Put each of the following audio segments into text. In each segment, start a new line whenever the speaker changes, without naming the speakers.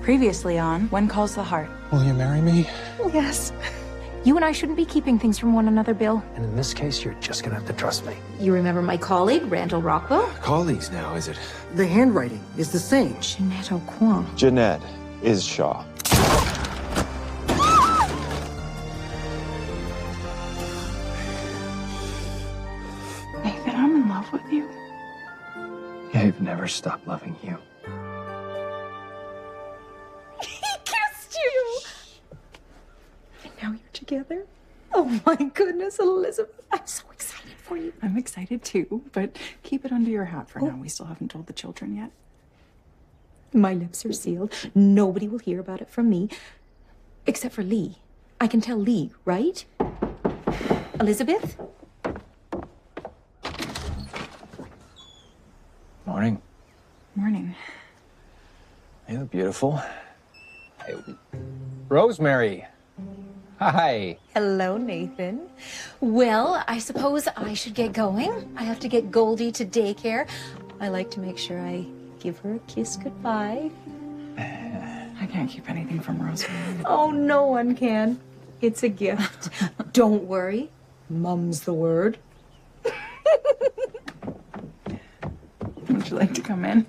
Previously on When Calls the Heart.
Will you marry me?
Yes. You and I shouldn't be keeping things from one another, Bill.
And in this case, you're just gonna have to trust me.
You remember my colleague, Randall Rockwell?
Colleagues now, is it?
The handwriting is the same.
Jeanette O'Quan.
Jeanette is Shaw.
Nathan, I'm in love with you.
I've never stopped loving you.
He kissed you! And now you're together? Oh my goodness, Elizabeth. I'm so excited for you.
I'm excited too, but keep it under your hat for now. We still haven't told the children yet.
My lips are sealed. Nobody will hear about it from me. Except for Lee. I can tell Lee, right? Elizabeth?
Morning.
Morning.
You look beautiful. Hey, Rosemary. Hi.
Hello, Nathan. Well, I suppose I should get going. I have to get Goldie to daycare. I like to make sure I give her a kiss goodbye.
I can't keep anything from Rosemary.
Oh, no one can. It's a gift. Don't worry. Mum's the word.
Would you like to come in?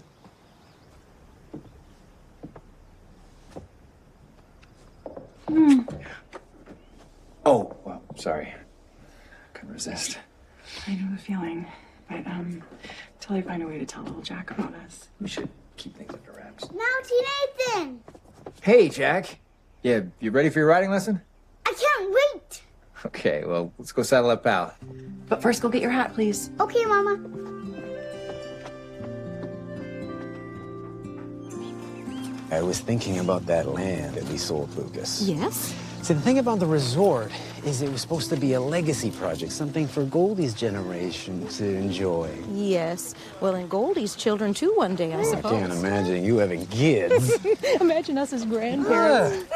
Oh, well, sorry. Couldn't resist.
I know the feeling, but till I find a way to tell little Jack about us.
We should keep things under wraps.
Mountie Nathan!
Hey, Jack. Yeah, you ready for your riding lesson?
I can't wait!
Okay, well, let's go saddle up, pal.
But first, go get your hat, please.
Okay, Mama.
I was thinking about that land that we sold Lucas.
Yes?
See, the thing about the resort is it was supposed to be a legacy project, something for Goldie's generation to enjoy.
Yes. Well, and Goldie's children too one day, I suppose.
I can't imagine you having kids.
Imagine us as grandparents.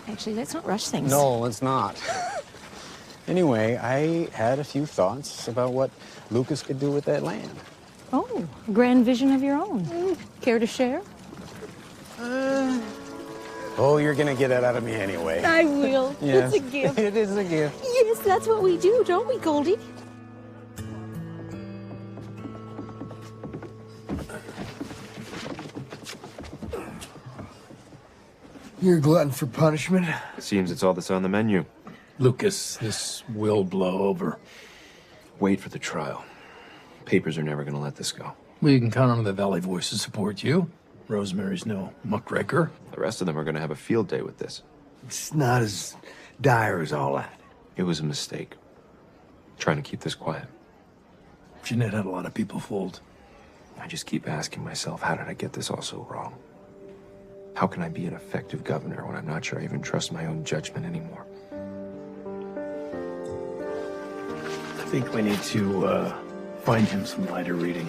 Actually, let's not rush things.
No, let's not. Anyway, I had a few thoughts about what Lucas could do with that land.
Oh, grand vision of your own. Care to share?
Oh, you're gonna get that out of me anyway.
I will.
Yes.
It's a gift.
It is a gift.
Yes, that's what we do, don't we, Goldie?
You're a glutton for punishment.
It seems it's all that's on the menu.
Lucas, this will blow over.
Wait for the trial. Papers are never going to let this go.
Well, you can count on the Valley Voice to support you. Rosemary's no muckraker.
The rest of them are going to have a field day with this.
It's not as dire as all that.
It was a mistake. Trying to keep this quiet.
Jeanette had a lot of people fooled.
I just keep asking myself, how did I get this all so wrong? How can I be an effective governor when I'm not sure I even trust my own judgment anymore?
I think we need to find him some lighter reading.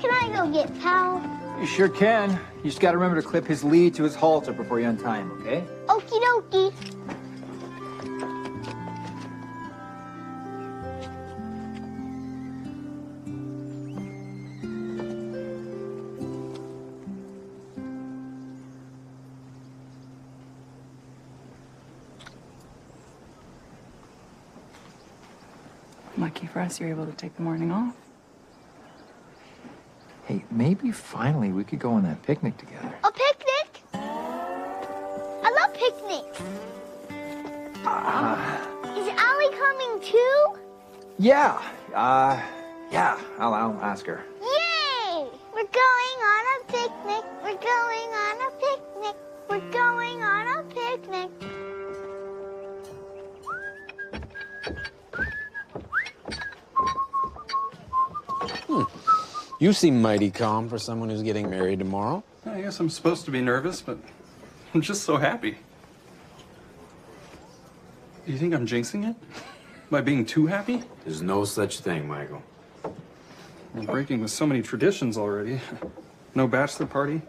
Can I go get Pal?
You sure can. You just gotta remember to clip his lead to his halter before you untie him, okay?
Okie dokie.
Lucky for us, you're able to take the morning off.
Hey, maybe finally we could go on that picnic together.
A picnic? I love picnics. Is Allie coming too?
Yeah. Yeah, I'll ask her.
Yay! We're going on a picnic. We're going on a picnic. We're going on a picnic.
You seem mighty calm for someone who's getting married tomorrow.
I guess I'm supposed to be nervous, but I'm just so happy. Do you think I'm jinxing it? By being too happy?
There's no such thing, Michael.
I'm breaking with so many traditions already. No bachelor party?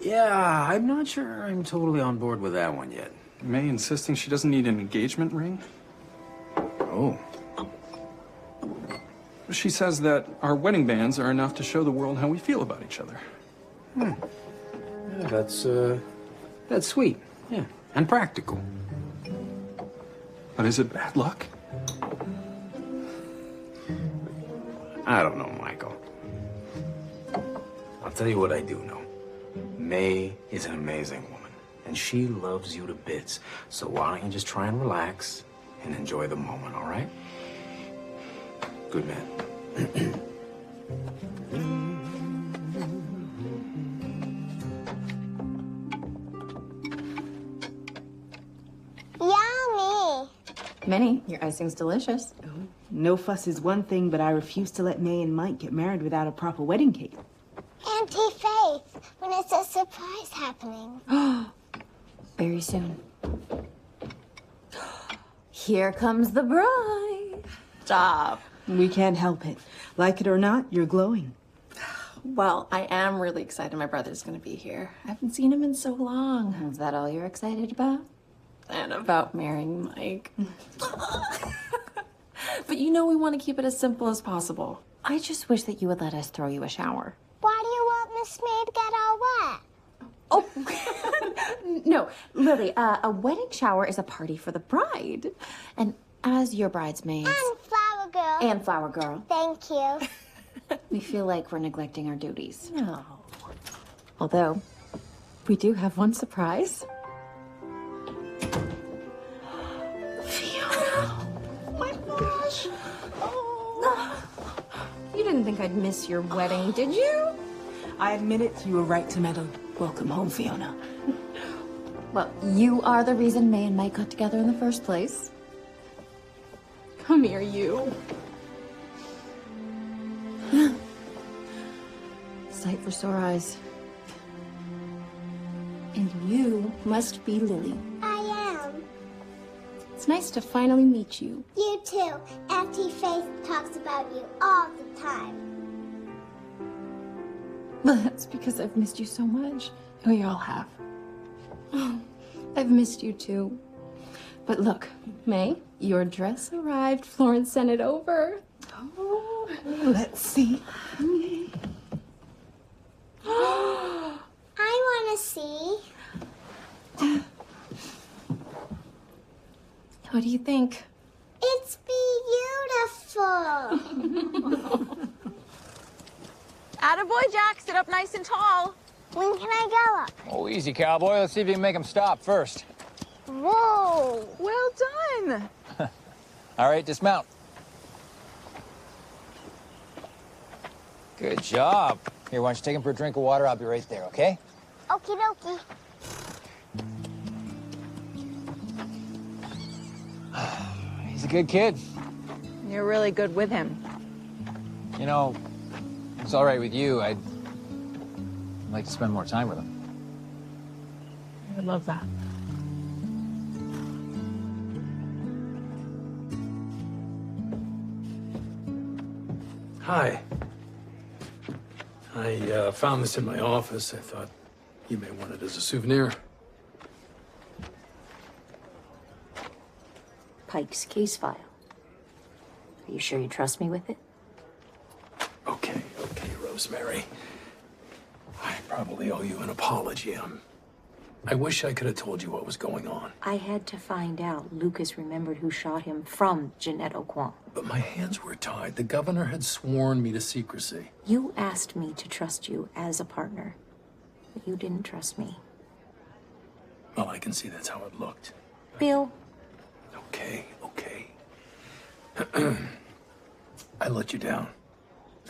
Yeah, I'm not sure I'm totally on board with that one yet.
May insisting she doesn't need an engagement ring?
Oh.
She says that our wedding bands are enough to show the world how we feel about each other.
Yeah, that's sweet. Yeah, and practical.
But is it bad luck?
I don't know, Michael. I'll tell you what I do know. May is an amazing woman, and she loves you to bits. So why don't you just try and relax and enjoy the moment, all right? Good man.
Yummy.
Minnie, your icing's delicious.
No fuss is one thing, but I refuse to let May and Mike get married without a proper wedding cake.
Auntie Faith, when is a surprise happening?
Very soon. Here comes the bride. Stop.
We can't help it. Like it or not, you're glowing.
Well, I am really excited my brother's gonna be here. I haven't seen him in so long.
Is that all you're excited about?
And about marrying Mike. But you know we want to keep it as simple as possible.
I just wish that you would let us throw you a shower.
Why do you want Miss May to get all wet?
Oh, no, Lily, a wedding shower is a party for the bride. And as your bridesmaids...
And Flower Girl.
And Flower Girl.
Thank you.
We feel like we're neglecting our duties.
No.
Although, we do have one surprise. Fiona! Oh my gosh! Oh. You didn't think I'd miss your wedding, did you?
I admit it, you were right to meddle. Welcome home, Fiona.
Well, you are the reason May and Mike got together in the first place. Come here, you. Sight for sore eyes. And you must be Lily.
I am.
It's nice to finally meet you.
You too. Auntie Faith talks about you all the time.
Well, that's because I've missed you so much. We all have. Oh, I've missed you too. But look, May, your dress arrived. Florence sent it over.
Oh, let's see.
I want to see.
What do you think?
It's beautiful.
Attaboy, Jack. Sit up nice and tall.
When can I go up?
Oh, easy, cowboy. Let's see if you can make him stop first.
Whoa.
Well done.
All right, dismount. Good job. Here, why don't you take him for a drink of water? I'll be right there, okay?
Okie dokie.
He's a good kid.
You're really good with him.
You know, if it's all right with you, I'd like to spend more time with him.
I would love that.
Hi. I found this in my office. I thought you may want it as a souvenir.
Pike's case file. Are you sure you trust me with it?
Okay, Rosemary. I probably owe you an apology. I wish I could have told you what was going on.
I had to find out Lucas remembered who shot him from Jeanette O'Quan.
But my hands were tied. The governor had sworn me to secrecy.
You asked me to trust you as a partner, but you didn't trust me.
Well, I can see that's how it looked.
Bill.
Okay. I let you down.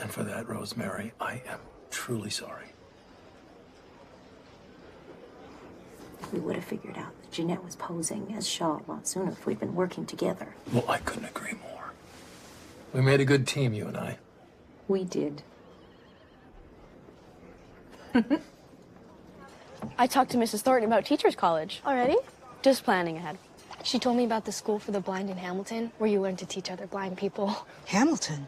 And for that, Rosemary, I am truly sorry.
We would have figured out that Jeanette was posing as Shaw a lot sooner if we'd been working together.
Well, I couldn't agree more. We made a good team, you and I.
We did.
I talked to Mrs. Thornton about Teachers College.
Already?
Just planning ahead.
She told me about the school for the blind in Hamilton, where you learn to teach other blind people.
Hamilton?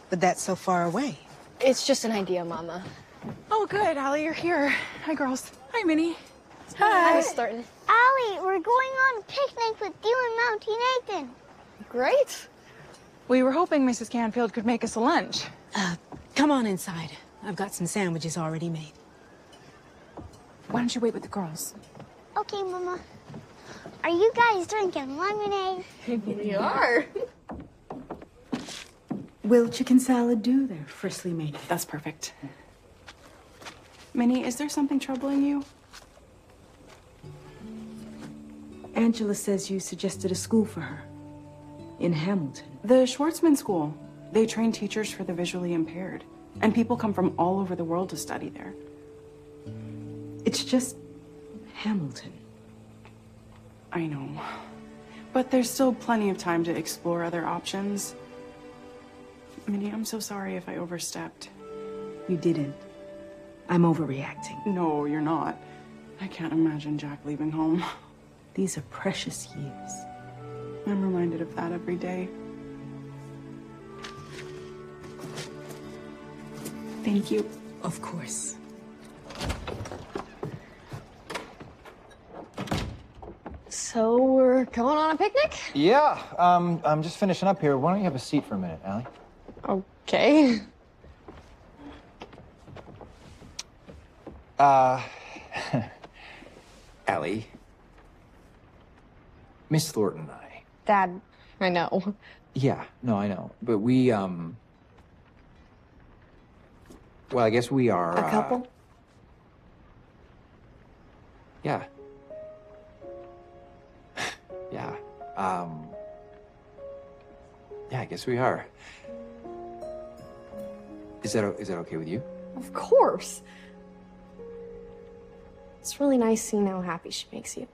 But that's so far away.
It's just an idea, Mama.
Oh, good. Allie, you're here. Hi, girls. Hi, Minnie.
Hi, Miss Thornton.
Allie, we're going on a picnic with you and Mountie Nathan.
Great.
We were hoping Mrs. Canfield could make us a lunch.
Come on inside. I've got some sandwiches already made.
Why don't you wait with the girls?
Okay, Mama. Are you guys drinking lemonade?
We are.
Will chicken salad do? They're freshly made.
That's perfect. Minnie, is there something troubling you?
Angela says you suggested a school for her. In Hamilton.
The Schwartzman School. They train teachers for the visually impaired. And people come from all over the world to study there.
It's just Hamilton.
I know. But there's still plenty of time to explore other options. Minnie, I'm so sorry if I overstepped.
You didn't. I'm overreacting.
No, you're not. I can't imagine Jack leaving home.
These are precious years.
I'm reminded of that every day. Thank you.
Of course.
So we're going on a picnic?
Yeah, I'm just finishing up here. Why don't you have a seat for a minute, Allie?
Okay.
Allie. Miss Thornton and I.
Dad, I know.
Yeah, no, I know. But we, well, I guess we are,
A couple?
Yeah. Yeah. Yeah, I guess we are. Is that okay with you?
Of course. It's really nice seeing how happy she makes you.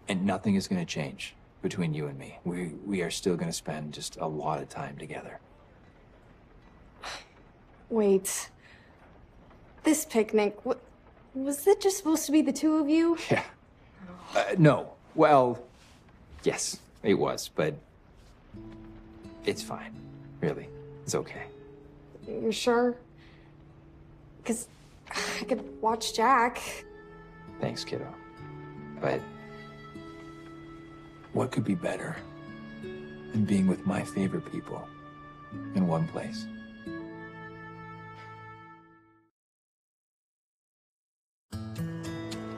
And nothing is going to change between you and me. We are still going to spend just a lot of time together.
Wait. This picnic, was it just supposed to be the two of you?
Yeah. No. Well, yes, it was, but it's fine. Really. It's okay.
You're sure? Because I could watch Jack.
Thanks, kiddo. But what could be better than being with my favorite people in one place?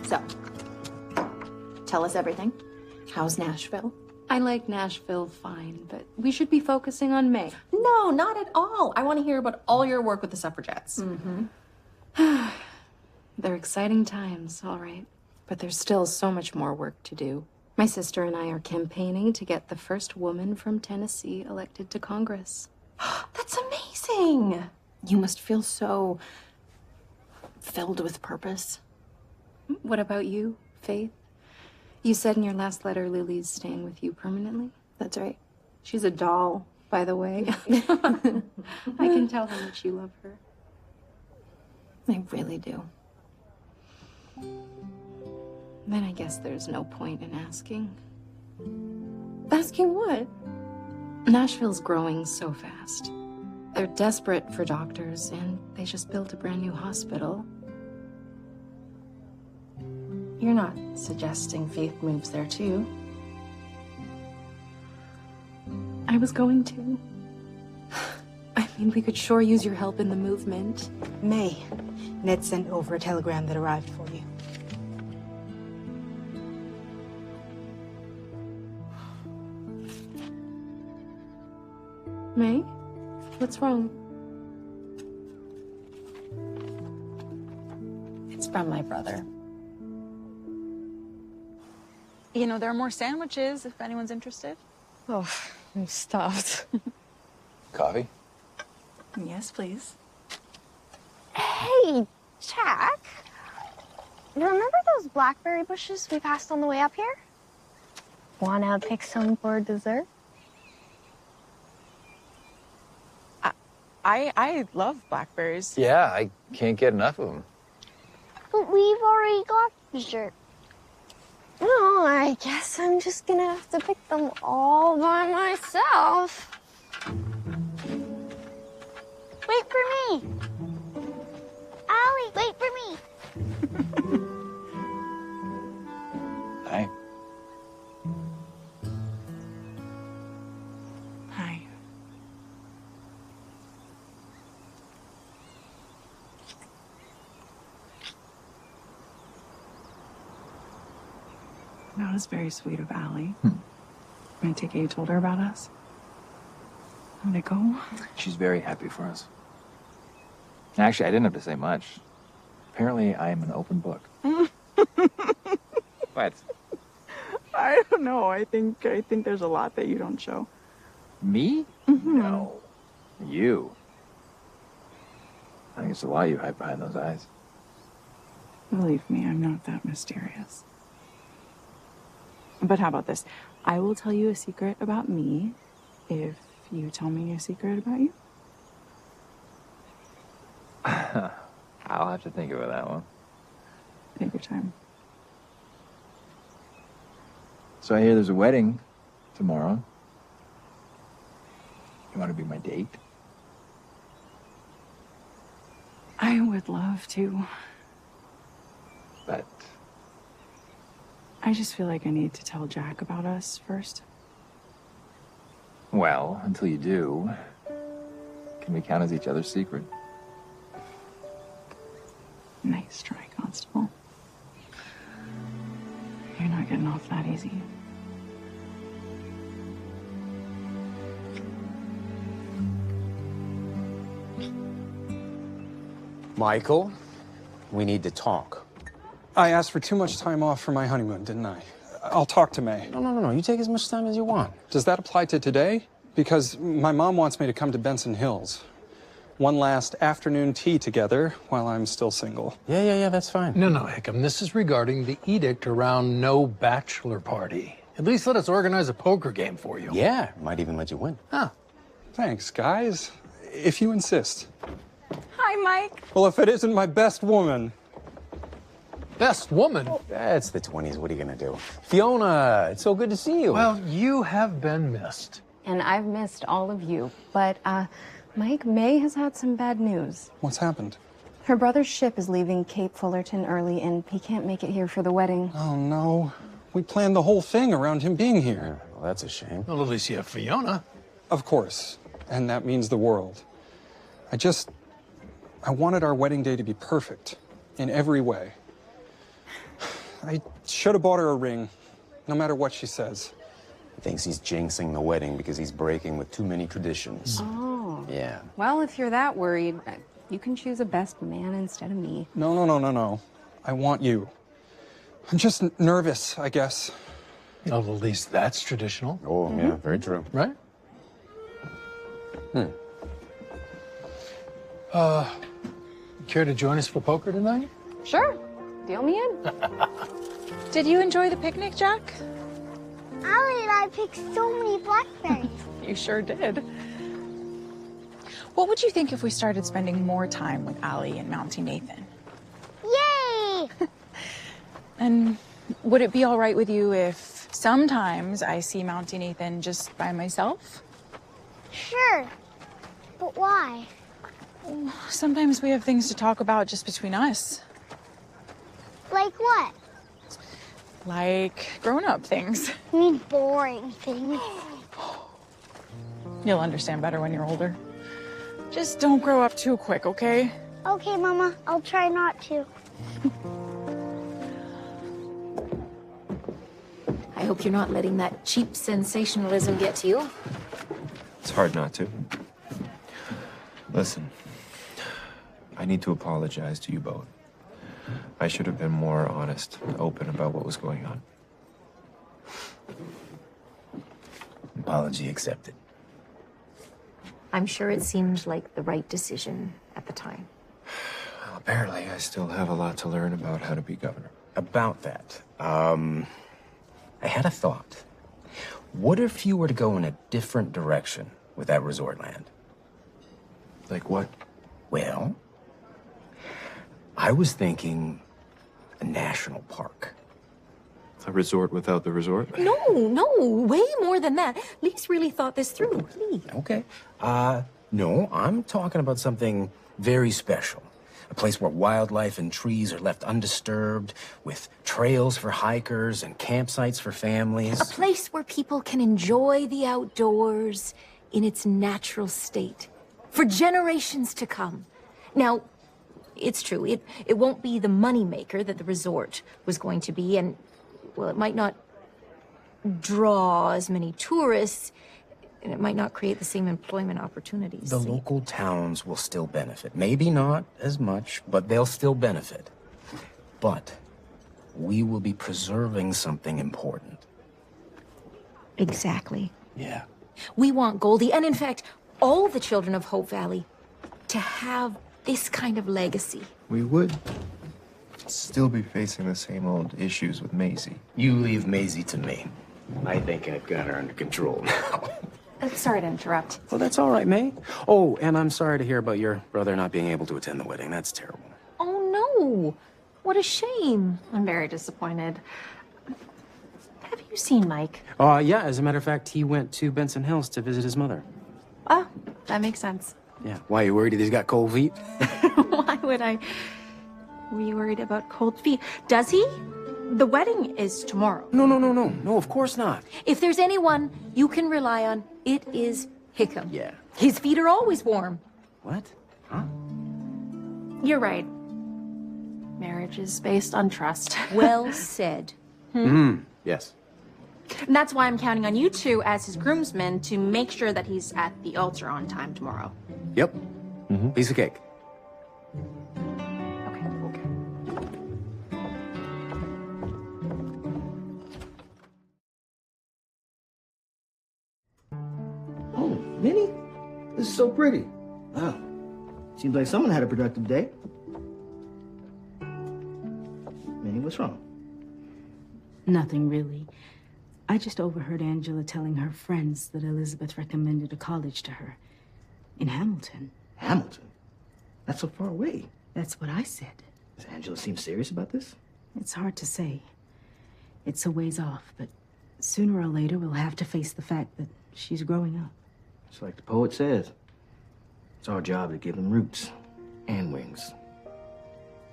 So, tell us everything. How's Nashville? I like Nashville fine, but we should be focusing on May.
No, not at all. I want to hear about all your work with the suffragettes.
Mm-hmm. They're exciting times, all right. But there's still so much more work to do. My sister and I are campaigning to get the first woman from Tennessee elected to Congress.
That's amazing.
You must feel so filled with purpose. What about you, Faith? You said in your last letter Lily's staying with you permanently? That's right. She's a doll, by the way. I can tell how much you love her. I really do. Then I guess there's no point in asking.
Asking what?
Nashville's growing so fast. They're desperate for doctors, and they just built a brand new hospital.
You're not suggesting Faith moves there too?
I was going to. I mean, we could sure use your help in the movement.
May, Ned sent over a telegram that arrived for you.
May? What's wrong?
It's from my brother.
You know, there are more sandwiches if anyone's interested.
Oh, I'm stuffed.
Coffee?
Yes, please.
Hey, Jack. Remember those blackberry bushes we passed on the way up here? Wanna pick some for dessert?
I love blackberries.
Yeah, I can't get enough of them.
But we've already got dessert.
Oh, I guess I'm just gonna have to pick them all by myself.
Wait for me. Allie, wait for me.
Hi.
Hi. That was very sweet of Allie. I take it you told her about us? How'd it go?
She's very happy for us. Actually, I didn't have to say much. Apparently, I am an open book. What?
I don't know. I think there's a lot that you don't show.
Me?
Mm-hmm.
No. You. I think it's a lot you hide behind those eyes.
Believe me, I'm not that mysterious. But how about this? I will tell you a secret about me if you tell me a secret about you.
I'll have to think about that one.
Take your time.
So I hear there's a wedding tomorrow. You want to be my date?
I would love to.
But
I just feel like I need to tell Jack about us first.
well, until you do, can we count as each other's secret?
Nice try, Constable. You're not getting off that easy.
Michael, we need to talk.
I asked for too much time off for my honeymoon, didn't I? I'll talk to May.
No. You take as much time as you want.
Does that apply to today? Because my mom wants me to come to Benson Hills. One last afternoon tea together while I'm still single.
Yeah, that's fine.
No, Hickam, this is regarding the edict around no bachelor party. At least let us organize a poker game for you.
Yeah, might even let you win.
Huh. Thanks, guys. If you insist.
Hi, Mike.
Well, if it isn't my best woman.
Best woman?
That's the 20s. What are you gonna do? Fiona, it's so good to see you.
Well, you have been missed.
And I've missed all of you. But, Mike, May has had some bad news.
What's happened?
Her brother's ship is leaving Cape Fullerton early, and he can't make it here for the wedding.
Oh, no. We planned the whole thing around him being here.
Well, that's a shame.
Well, at least you have Fiona.
Of course. And that means the world. I wanted our wedding day to be perfect in every way. I should have bought her a ring, no matter what she says.
He thinks he's jinxing the wedding because he's breaking with too many traditions.
Oh.
Yeah.
Well, if you're that worried, you can choose a best man instead of me.
No. I want you. I'm just nervous, I guess.
Well, at least that's traditional.
Oh, yeah, very true.
Right? Care to join us for poker tonight?
Sure. Deal me in.
Did you enjoy the picnic, Jack?
Allie and I picked so many blackberries.
You sure did. What would you think if we started spending more time with Allie and Mountie Nathan?
Yay!
And would it be all right with you if sometimes I see Mountie Nathan just by myself?
Sure. But why?
Sometimes we have things to talk about just between us.
Like what?
Like grown-up things.
You mean boring things.
You'll understand better when you're older. Just don't grow up too quick, okay?
Okay, Mama. I'll try not to.
I hope you're not letting that cheap sensationalism get to you.
It's hard not to. Listen, I need to apologize to you both. I should have been more honest and open about what was going on.
Apology accepted.
I'm sure it seemed like the right decision at the time.
Well, apparently, I still have a lot to learn about how to be governor.
About that, I had a thought. What if you were to go in a different direction with that resort land?
Like what?
Well, I was thinking a national park.
A resort without the resort?
No, way more than that. Lee's really thought this through. Lee.
Okay. No, I'm talking about something very special. A place where wildlife and trees are left undisturbed, with trails for hikers and campsites for families.
A place where people can enjoy the outdoors in its natural state for generations to come. Now, it's true, it won't be the moneymaker that the resort was going to be, and, well, it might not draw as many tourists, and it might not create the same employment opportunities.
The local towns will still benefit. Maybe not as much, but they'll still benefit. But we will be preserving something important.
Exactly.
Yeah.
We want Goldie, and in fact, all the children of Hope Valley, to have this kind of legacy.
We would still be facing the same old issues with Maisie.
You leave Maisie to me. I think I've got her under control now.
Sorry to interrupt.
Well, that's all right, May. Oh, and I'm sorry to hear about your brother not being able to attend the wedding. That's terrible.
Oh, no. What a shame.
I'm very disappointed. Have you seen Mike?
Yeah, as a matter of fact, he went to Benson Hills to visit his mother.
Oh, that makes sense.
Yeah. Why, you worried that he's got cold feet?
Why would I be worried about cold feet? Does he? The wedding is tomorrow.
No, of course not.
If there's anyone you can rely on, it is Hickam.
Yeah.
His feet are always warm.
What? Huh?
You're right. Marriage is based on trust.
Well said.
Yes.
And that's why I'm counting on you two as his groomsmen to make sure that he's at the altar on time tomorrow.
Yep. Piece of cake.
Oh, Minnie? This is so pretty. Wow. Seems like someone had a productive day. Minnie, what's wrong?
Nothing really. I just overheard Angela telling her friends that Elizabeth recommended a college to her. In Hamilton.
Hamilton? That's so far away.
That's what I said.
Does Angela seem serious about this?
It's hard to say. It's a ways off, but sooner or later we'll have to face the fact that she's growing up.
It's like the poet says. It's our job to give them roots and wings.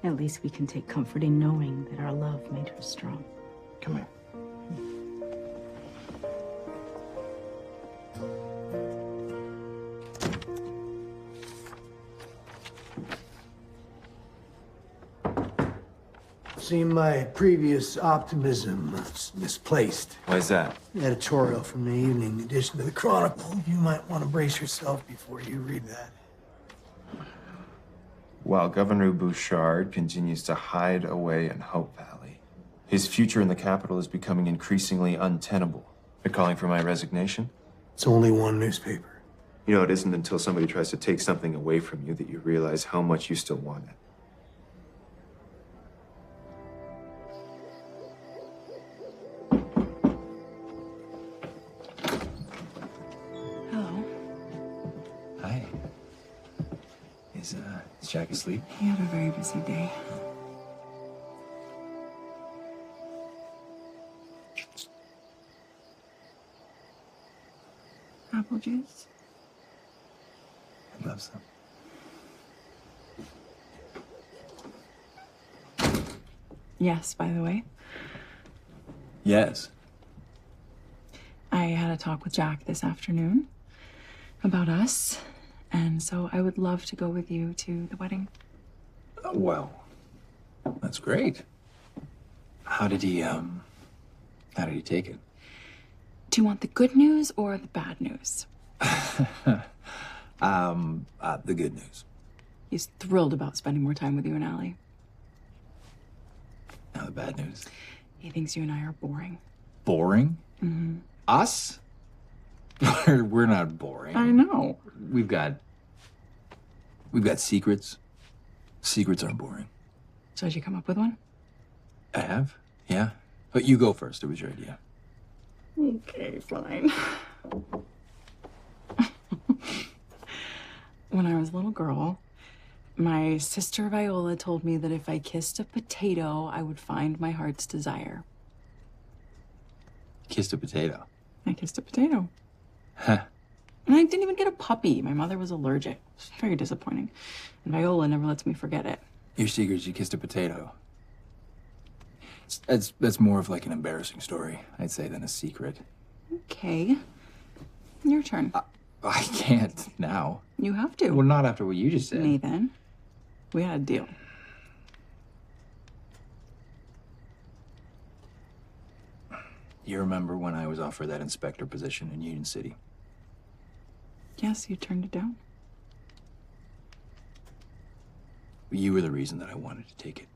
At least we can take comfort in knowing that our love made her strong.
Come here. Seemed my previous optimism was misplaced.
Why is that?
Editorial from the evening edition of the Chronicle. You might want to brace yourself before you read that.
While Governor Bouchard continues to hide away in Hope Valley, his future in the capital is becoming increasingly untenable. You're calling for my resignation?
It's only one newspaper.
You know, it isn't until somebody tries to take something away from you that you realize how much you still want it.
Hello.
Hi. Is Jack asleep?
He had a very busy day. Apple juice?
I love some.
Yes, by the way.
Yes.
I had a talk with Jack this afternoon about us, and so I would love to go with you to the wedding.
Oh, well, that's great. How did he take it?
Do you want the good news or the bad news?
The good news.
He's thrilled about spending more time with you and Allie.
Now the bad news.
He thinks you and I are boring.
Boring?
Mm-hmm.
Us? We're not boring.
I know.
We've got secrets. Secrets aren't boring.
So did you come up with one?
I have, yeah. But you go first. It was your idea.
Okay, fine. When I was a little girl, my sister Viola told me that if I kissed a potato, I would find my heart's desire.
Kissed a potato.
I kissed a potato.
Huh.
And I didn't even get a puppy. My mother was allergic. It was very disappointing. And Viola never lets me forget it.
Your secret is you kissed a potato. That's more of like an embarrassing story, I'd say, than a secret.
Okay. Your turn.
I can't now.
You have to.
Well, not after what you just said.
Nathan, we had a deal.
You remember when I was offered that inspector position in Union City?
Yes, you turned it down.
You were the reason that I wanted to take it.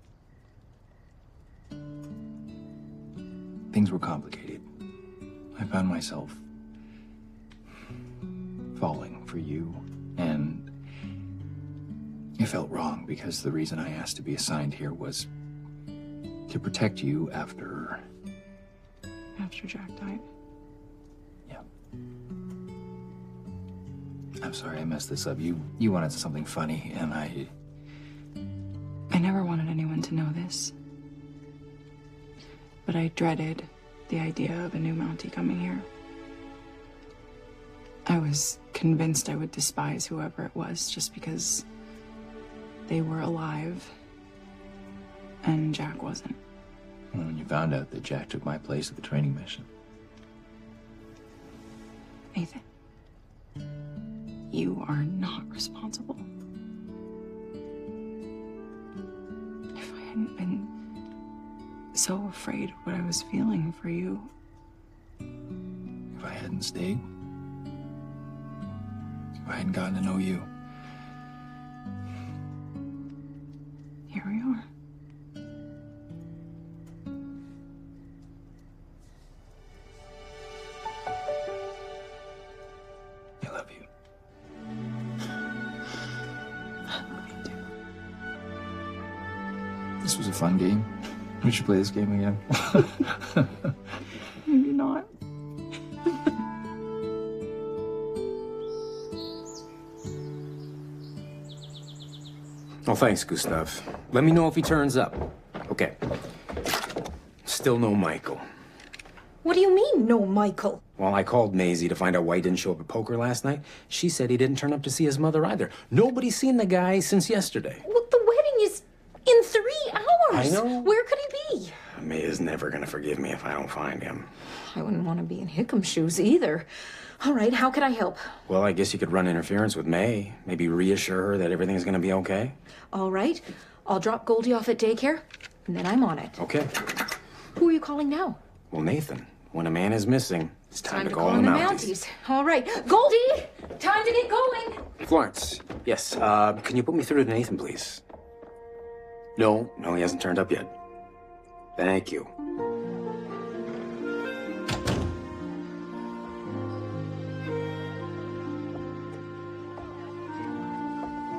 Things were complicated. I found myself falling for you, and it felt wrong because the reason I asked to be assigned here was to protect you after
Jack died.
Yeah. I'm sorry I messed this up. You wanted something funny, and I
never wanted anyone to know this. But I dreaded the idea of a new Mountie coming here. I was convinced I would despise whoever it was just because they were alive and Jack wasn't.
When you found out that Jack took my place at the training mission.
Nathan, you are not responsible. If I hadn't been so afraid of what I was feeling for you.
If I hadn't stayed, if I hadn't gotten to know you.
Here we are.
I love you. This was a fun game. We should play this game again.
Maybe not.
Well, thanks, Gustav. Let me know if he turns up. Okay. Still no Michael.
What do you mean, no Michael?
Well, I called Maisie to find out why he didn't show up at poker last night. She said he didn't turn up to see his mother either. Nobody's seen the guy since yesterday.
Well, the wedding is in 3 hours.
I know.
Where could he be?
May is never gonna forgive me if I don't find him.
I wouldn't want to be in Hickham's shoes either. All right, how could I help?
Well, I guess you could run interference with May. Maybe reassure her that everything's gonna be okay.
All right, I'll drop Goldie off at daycare, and then I'm on it.
Okay.
Who are you calling now?
Well, Nathan, when a man is missing, it's time to call
in
the
the
Mounties.
All right, Goldie, time to get going.
Florence, yes, can you put me through to Nathan, please? No, he hasn't turned up yet. Thank you.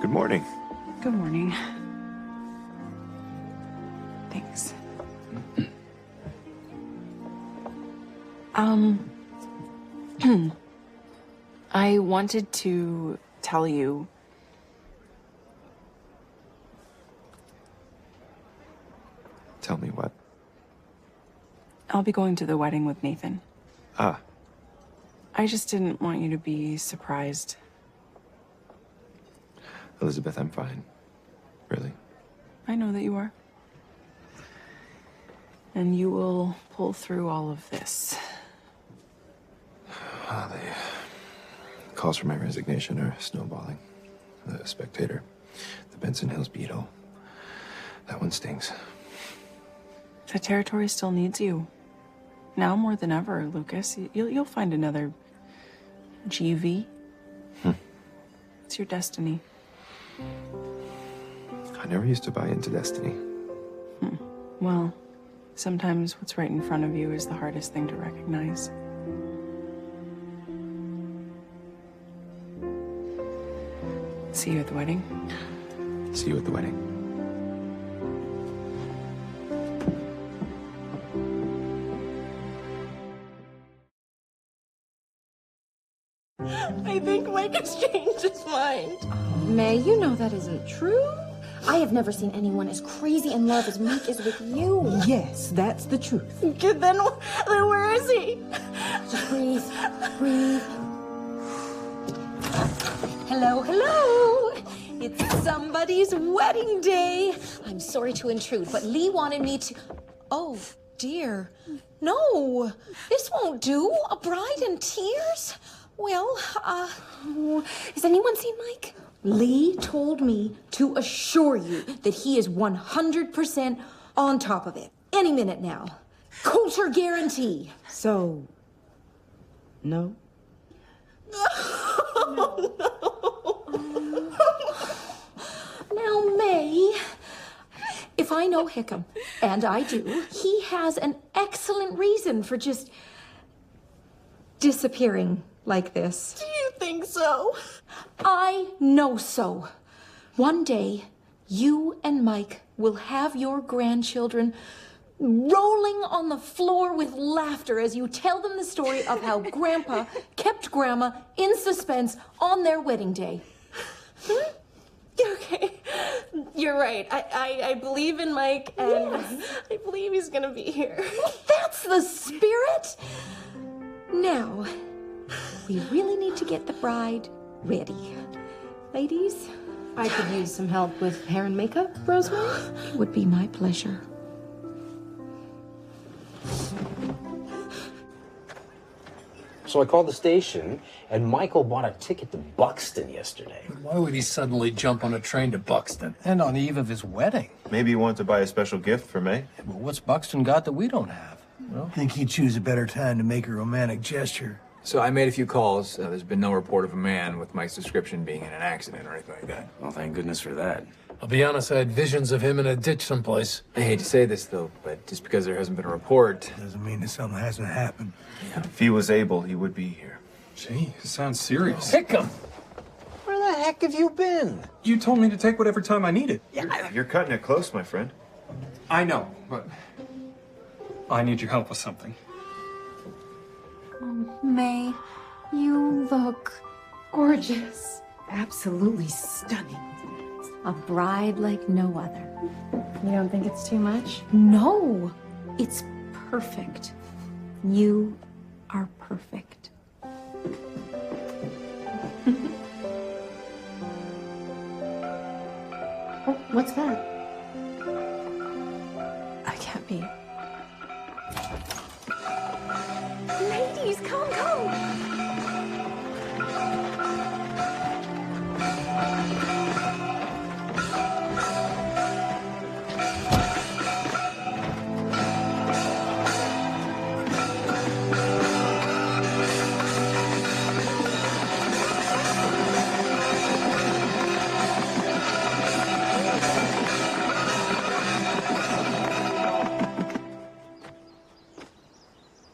Good morning.
Good morning. Thanks. I wanted to tell you.
Tell me what?
I'll be going to the wedding with Nathan.
Ah.
I just didn't want you to be surprised.
Elizabeth, I'm fine. Really.
I know that you are. And you will pull through all of this.
The calls for my resignation are snowballing. The Spectator, the Benson Hills Beetle. That one stings.
The territory still needs you. Now more than ever, Lucas. You'll find another GV. It's your destiny.
I never used to buy into destiny.
Well, sometimes what's right in front of you is the hardest thing to recognize. See you at the wedding.
See you at the wedding.
I think Mike has changed his mind. May, you know that isn't true. I have never seen anyone as crazy in love as Mike is with you.
Yes, that's the truth.
Good, then where is he? Just breathe. Breathe. Hello, hello. It's somebody's wedding day. I'm sorry to intrude, but Lee wanted me to... Oh, dear. No, this won't do. A bride in tears? Well, has anyone seen Mike? Lee told me to assure you that he is 100% on top of it. Any minute now. Kosher guarantee.
So, no?
Now, May, if I know Hickam, and I do, he has an excellent reason for just disappearing like this. Do you think so? I know so. One day, you and Mike will have your grandchildren rolling on the floor with laughter as you tell them the story of how Grandpa kept Grandma in suspense on their wedding day. Okay, you're right. I believe in Mike, and I believe he's gonna be here. That's the spirit! Now, we really need to get the bride ready. Ladies?
I could use some help with hair and makeup, Rosemary.
It would be my pleasure.
So I called the station, and Michael bought a ticket to Buxton yesterday.
Why would he suddenly jump on a train to Buxton? And on the eve of his wedding?
Maybe he wanted to buy a special gift for May.
Yeah, but what's Buxton got that we don't have?
Well, I think he'd choose a better time to make a romantic gesture.
So I made a few calls. There's been no report of a man with Mike's description being in an accident or anything like that.
Well, thank goodness for that.
I'll be honest, I had visions of him in a ditch someplace.
I hate to say this, though, but just because there hasn't been a report...
Doesn't mean that something hasn't happened.
Yeah. If he was able, he would be here.
Gee, it sounds serious.
Hickam!
Where the heck have you been?
You told me to take whatever time I needed.
Yeah, you're cutting it close, my friend.
I know, but I need your help with something.
Oh, May, you look gorgeous.
Absolutely stunning.
A bride like no other.
You don't think it's too much?
No, it's perfect. You are perfect.
Oh, what's that?
I can't be.
Ladies, come.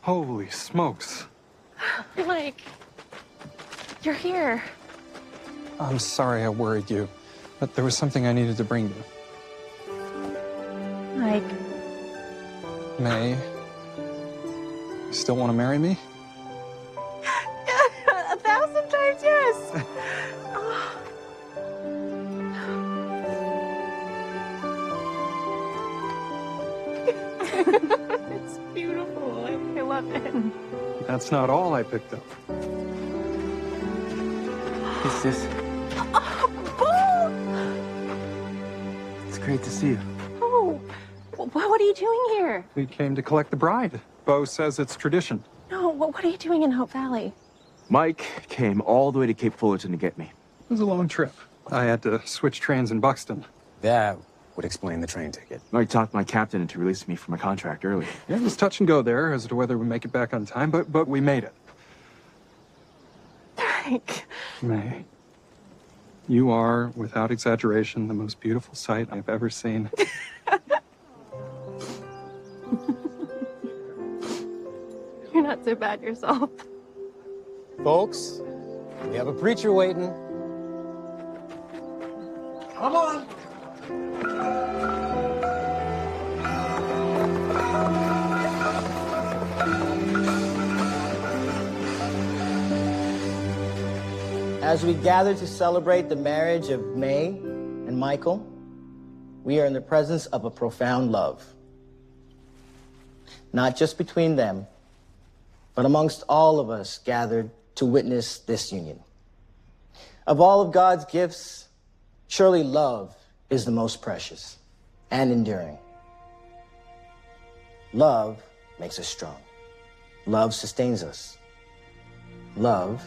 Holy smokes.
Mike, you're here.
I'm sorry I worried you, but there was something I needed to bring you.
Mike.
May, you still want to marry me?
1,000 times yes. It's beautiful. I love it.
That's not all I picked up.
It's this. It's great to see you.
Oh, what are you doing here?
We came to collect the bride. Bo says it's tradition.
No, what are you doing in Hope Valley?
Mike came all the way to Cape Fullerton to get me.
It was a long trip. I had to switch trains in Buxton.
That would explain the train ticket. I talked my captain into releasing me from my contract early.
Yeah, it was touch and go there as to whether we make it back on time, but we made it.
Mike.
May, you are, without exaggeration, the most beautiful sight I've ever seen.
You're not so bad yourself.
Folks, we have a preacher waiting.
Come on.
As we gather to celebrate the marriage of May and Michael, we are in the presence of a profound love. Not just between them, but amongst all of us gathered to witness this union. Of all of God's gifts, surely love is the most precious and enduring. Love makes us strong. Love sustains us. Love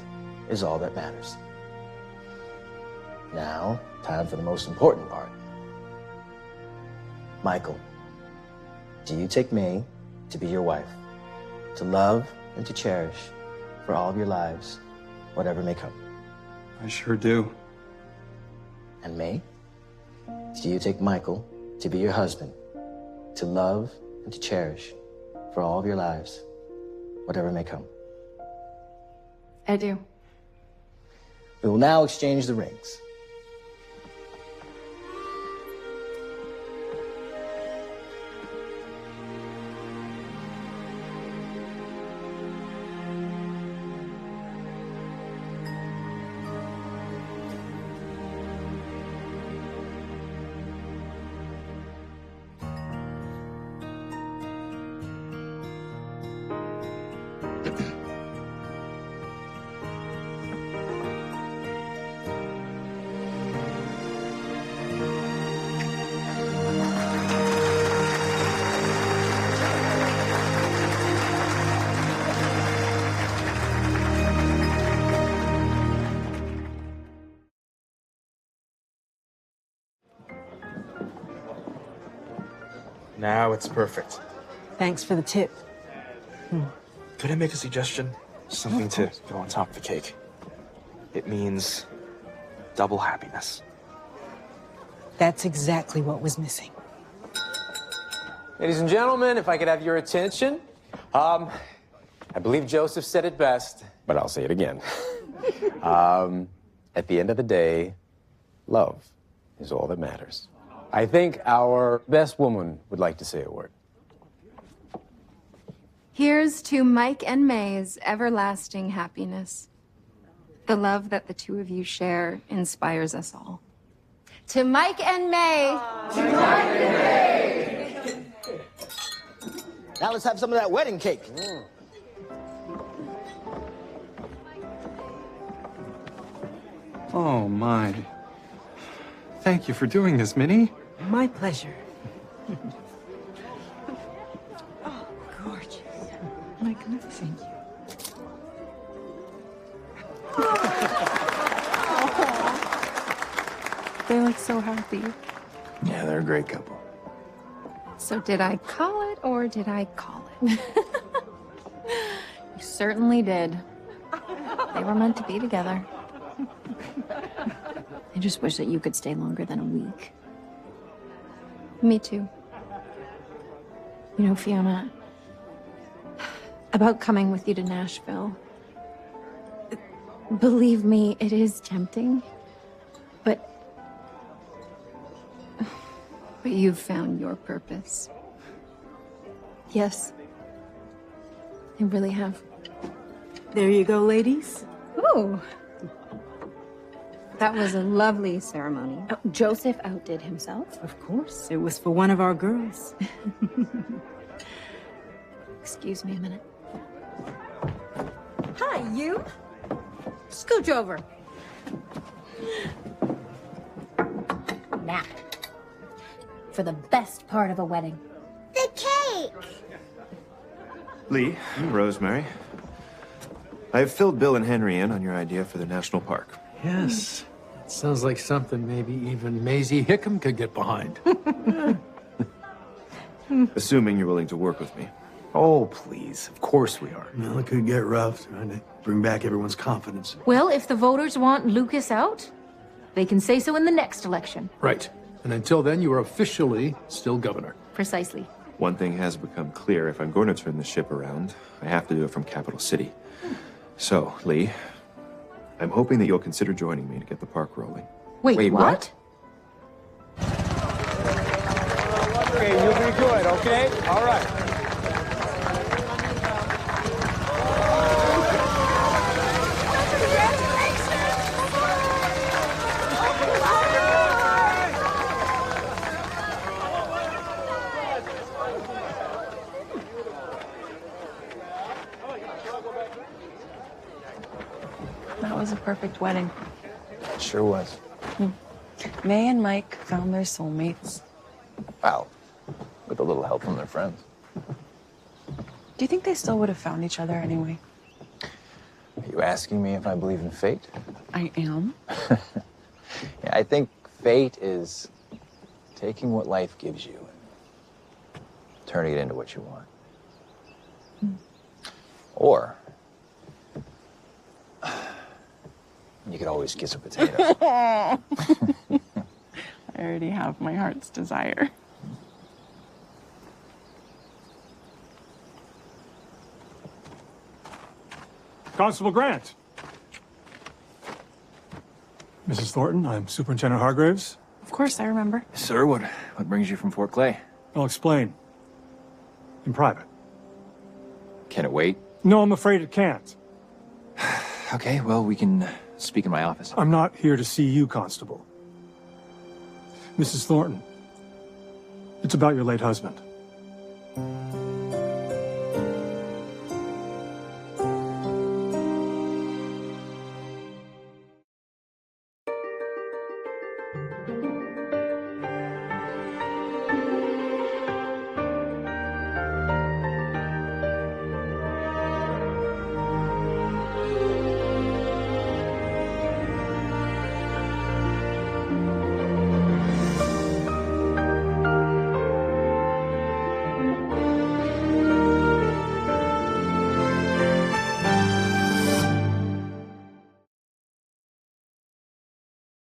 is all that matters. Now, time for the most important part. Michael, do you take May to be your wife, to love and to cherish for all of your lives, whatever may come?
I sure do.
And May, do you take Michael to be your husband, to love and to cherish for all of your lives, whatever may come?
I do.
We will now exchange the rings.
Now it's perfect.
Thanks for the tip.
Could I make a suggestion? Something to go on top of the cake. It means double happiness.
That's exactly what was missing.
Ladies and gentlemen, if I could have your attention. I believe Joseph said it best, but I'll say it again. At the end of the day, love is all that matters. I think our best woman would like to say a word.
Here's to Mike and May's everlasting happiness. The love that the two of you share inspires us all. To Mike and May.
To Mike and May. Now let's have some of that wedding cake.
Oh, my. Thank you for doing this, Minnie.
My pleasure.
Oh, gorgeous. Magnificent. They look so happy.
Yeah, they're a great couple.
So did I call it or did I call it? You certainly did. They were meant to be together. I just wish that you could stay longer than a week. Me too. You know, Fiona, about coming with you to Nashville, believe me, it is tempting, but you've found your purpose. Yes, I really have.
There you go, ladies.
Ooh. That was a lovely ceremony.
Oh, Joseph outdid himself?
Of course. It was for one of our girls.
Excuse me a minute.
Hi, you. Scooch over. Now, for the best part of a wedding.
The cake!
Lee, Rosemary, I have filled Bill and Henry in on your idea for the national park.
Yes. It sounds like something maybe even Maisie Hickam could get behind.
Assuming you're willing to work with me.
Oh, please. Of course we are.
Well, it could get rough trying to bring back everyone's confidence.
Well, if the voters want Lucas out, they can say so in the next election.
Right. And until then, you are officially still governor.
Precisely.
One thing has become clear. If I'm going to turn the ship around, I have to do it from Capital City. So, Lee, I'm hoping that you'll consider joining me to get the park rolling.
Wait, what?
Okay, you'll be good, okay? All right.
was a perfect wedding.
It sure was.
May and Mike found their soulmates.
Wow. With a little help from their friends.
Do you think they still would have found each other anyway?
Are you asking me if I believe in fate?
I am.
Yeah, I think fate is taking what life gives you and turning it into what you want. Or you could always kiss a potato.
I already have my heart's desire.
Constable Grant. Mrs. Thornton, I'm Superintendent Hargraves.
Of course, I remember.
Sir, what brings you from Fort Clay?
I'll explain. In private.
Can it wait?
No, I'm afraid it can't.
Okay, well, we can speak in my office.
I'm not here to see you, Constable. Mrs. Thornton, it's about your late husband.